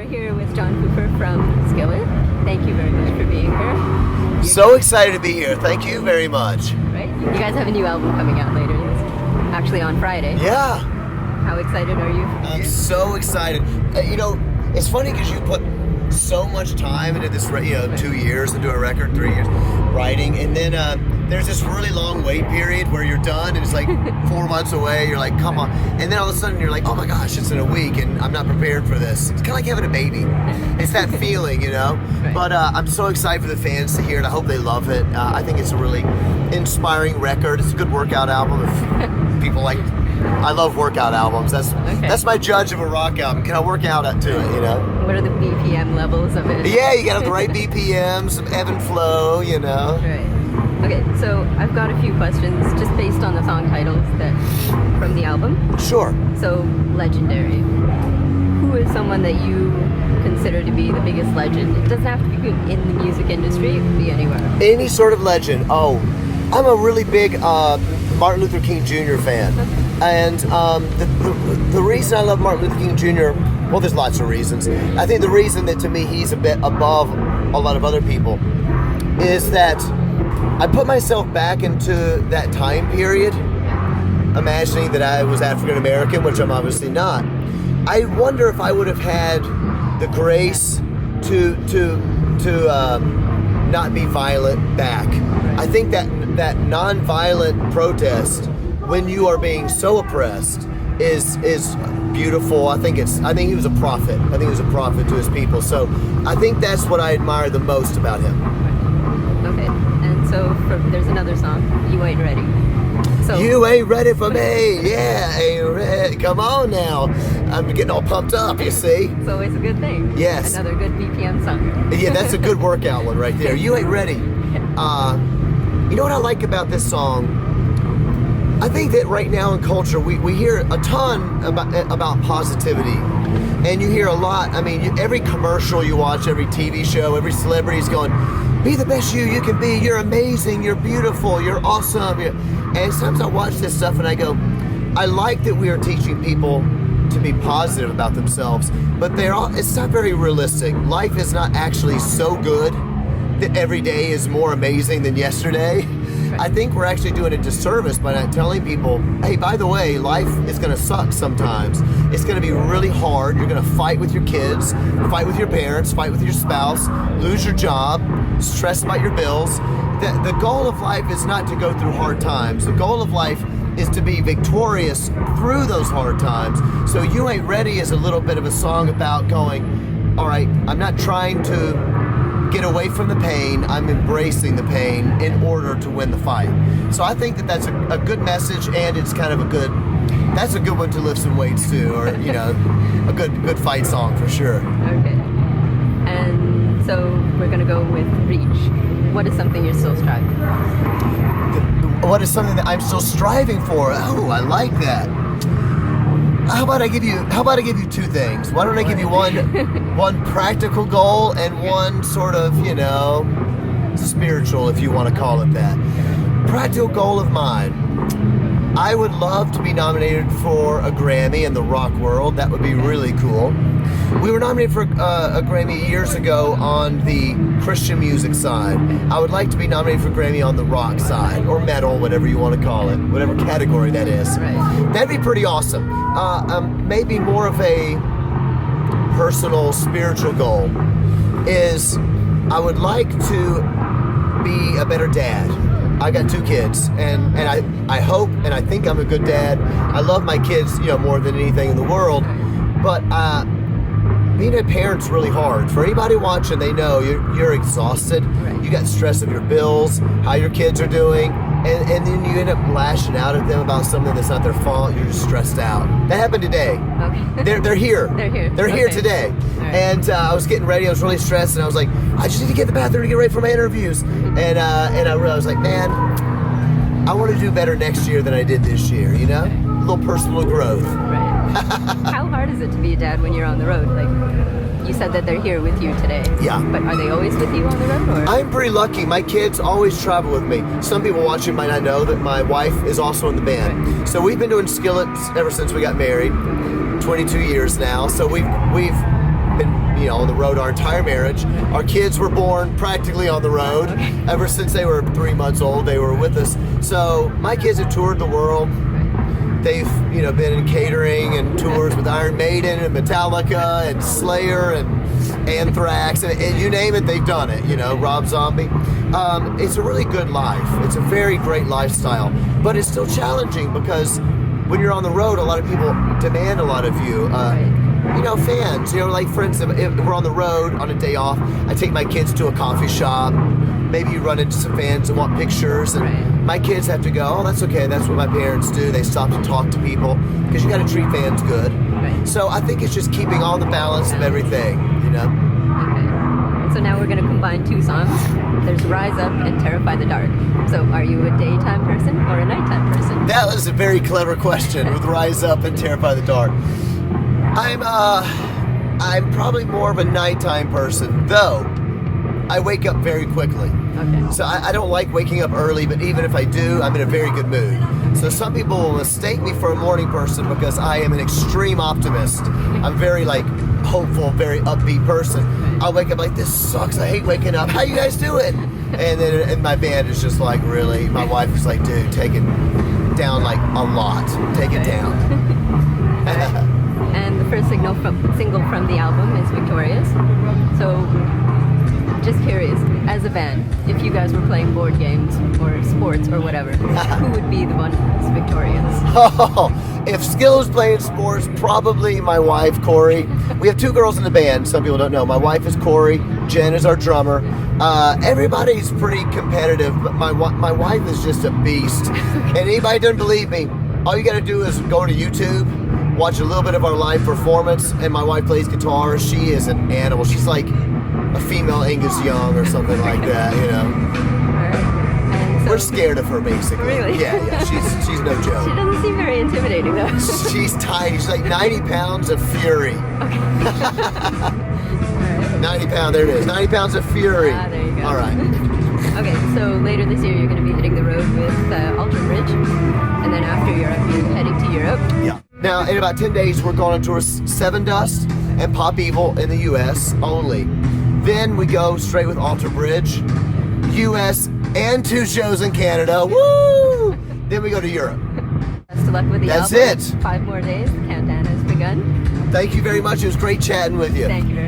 here with John Cooper from Skillet. Thank you very much for being here. So excited to be here. Thank you very much. Right? You guys have a new album coming out later actually on Friday. Yeah. How excited are you? I'm so excited. It's funny because you put so much time into this, 2 years into a record, 3 years writing, and then there's this really long wait period where you're done and it's like 4 months away. You're like, come on. And then all of a sudden you're like, oh my gosh, it's in a week and I'm not prepared for this. It's kind of like having a baby. It's that feeling, Right. But I'm so excited for the fans to hear it. I hope they love it. I think it's a really inspiring record. It's a good workout album if people like. I love workout albums. That's my judge of a rock album. Can I work out to it, What are the BPM levels of it? Yeah, you gotta have the right BPM, some ebb and flow, Right. Okay, so I've got a few questions just based on the song titles from the album. Sure. So, legendary. Who is someone that you consider to be the biggest legend? It doesn't have to be in the music industry, it could be anywhere. Any sort of legend. Oh, I'm a really big Martin Luther King Jr. fan. And the reason I love Martin Luther King Jr., well, there's lots of reasons. I think the reason that to me he's a bit above a lot of other people is that I put myself back into that time period, imagining that I was African American, which I'm obviously not. I wonder if I would have had the grace to not be violent back. I think that non-violent protest, when you are being so oppressed, is beautiful. I think he was a prophet. I think he was a prophet to his people. So I think that's what I admire the most about him. Okay, and so there's another song, You Ain't Ready. So you ain't ready for me. Yeah, ain't ready. Come on now. I'm getting all pumped up, you see. It's always a good thing. Yes. Another good BPM song. Yeah, that's a good workout one right there. You ain't ready. You know what I like about this song? I think that right now in culture, we hear a ton about positivity. And you hear a lot, every commercial you watch, every TV show, every celebrity is going, be the best you can be. You're amazing. You're beautiful. You're awesome. And sometimes I watch this stuff and I go, I like that we are teaching people to be positive about themselves, but it's not very realistic. Life is not actually so good that every day is more amazing than yesterday. I think we're actually doing a disservice by not telling people, hey, by the way, life is going to suck sometimes. It's going to be really hard. You're going to fight with your kids, fight with your parents, fight with your spouse, lose your job, stress about your bills. The goal of life is not to go through hard times. The goal of life is to be victorious through those hard times. So You Ain't Ready is a little bit of a song about going, all right, I'm not trying to get away from the pain, I'm embracing the pain in order to win the fight. So I think that's a good message, and it's kind of that's a good one to lift some weights to, or a good fight song for sure. Okay. And so we're gonna go with Reach. What is something you're still striving for? What is something that I'm still striving for? Oh, I like that. How about I give you two things? Why don't I give you one practical goal and one sort of, spiritual, if you want to call it that. Practical goal of mine. I would love to be nominated for a Grammy in the rock world. That would be really cool. We were nominated for a Grammy years ago on the Christian music side. I would like to be nominated for Grammy on the rock side, or metal, whatever you want to call it, whatever category that is. Right. That'd be pretty awesome. Maybe more of a personal, spiritual goal is I would like to be a better dad. I got 2 kids, and I hope and I think I'm a good dad. I love my kids, more than anything in the world, but being a parent's really hard. For anybody watching, they know you're exhausted. Right. You got stress of your bills, how your kids are doing, and then you end up lashing out at them about something that's not their fault. You're just stressed out. That happened today. Okay. They're here. They're here today. Right. And I was getting ready. I was really stressed, and I was like, I just need to get in the bathroom to get ready for my interviews. And I realized, man, I want to do better next year than I did this year. A little personal growth. Right. How hard is it to be a dad when you're on the road? Like, you said that they're here with you today. Yeah. But are they always with you on the road? Or? I'm pretty lucky. My kids always travel with me. Some people watching might not know that my wife is also in the band. Right. So we've been doing Skillet ever since we got married, 22 years now. So we've been on the road our entire marriage. Our kids were born practically on the road. Ever since they were 3 months old, they were with us. So my kids have toured the world. They've, been in catering and tours with Iron Maiden and Metallica and Slayer and Anthrax and you name it, they've done it. Rob Zombie. It's a really good life. It's a very great lifestyle, but it's still challenging because when you're on the road, a lot of people demand a lot of you. Fans, like for instance, if we're on the road on a day off, I take my kids to a coffee shop. Maybe you run into some fans and want pictures, and my kids have to go, oh, that's okay, that's what my parents do. They stop to talk to people because you got to treat fans good. Right. So I think it's just keeping all the balance of everything, Okay. So now we're going to combine two songs. There's Rise Up and Terrify the Dark. So are you a daytime person or a nighttime person? That was a very clever question with Rise Up and Terrify the Dark. I'm probably more of a nighttime person, though I wake up very quickly. Okay. So I don't like waking up early, but even if I do, I'm in a very good mood. So some people will mistake me for a morning person because I am an extreme optimist. I'm very hopeful, very upbeat person. I'll wake up like, this sucks, I hate waking up. How you guys doing? And my band is just like, really? My wife is like, dude, take it down a lot. Take it down. And the first single from the album is Victorious. So, just curious, as a band, if you guys were playing board games or sports or whatever, who would be the one who's victorious? Oh, if Skill is playing sports, probably my wife, Corey. We have two girls in the band, some people don't know. My wife is Corey, Jen is our drummer. Everybody's pretty competitive, but my wife is just a beast. And anybody doesn't believe me, all you gotta do is go to YouTube, watch a little bit of our live performance, and my wife plays guitar. She is an animal. She's like a female Angus Young or something like that, And so, We're scared of her, basically. Really? Yeah, she's no joke. She doesn't seem very intimidating, though. She's tiny. She's like 90 pounds of fury. Okay. 90 pounds, there it is. 90 pounds of fury. Ah, there you go. All right. Okay, so later this year you're going to be hitting the road with Alter Bridge, and then after Europe you're heading to Europe. Yeah. Now, in about 10 days, we're going on tour Seven Dust and Pop Evil in the U.S. only. Then we go straight with Alter Bridge, U.S. and 2 shows in Canada. Woo! Then we go to Europe. Best of luck with the That's album. it. 5 more days. The countdown has begun. Thank you very much. It was great chatting with you. Thank you very much.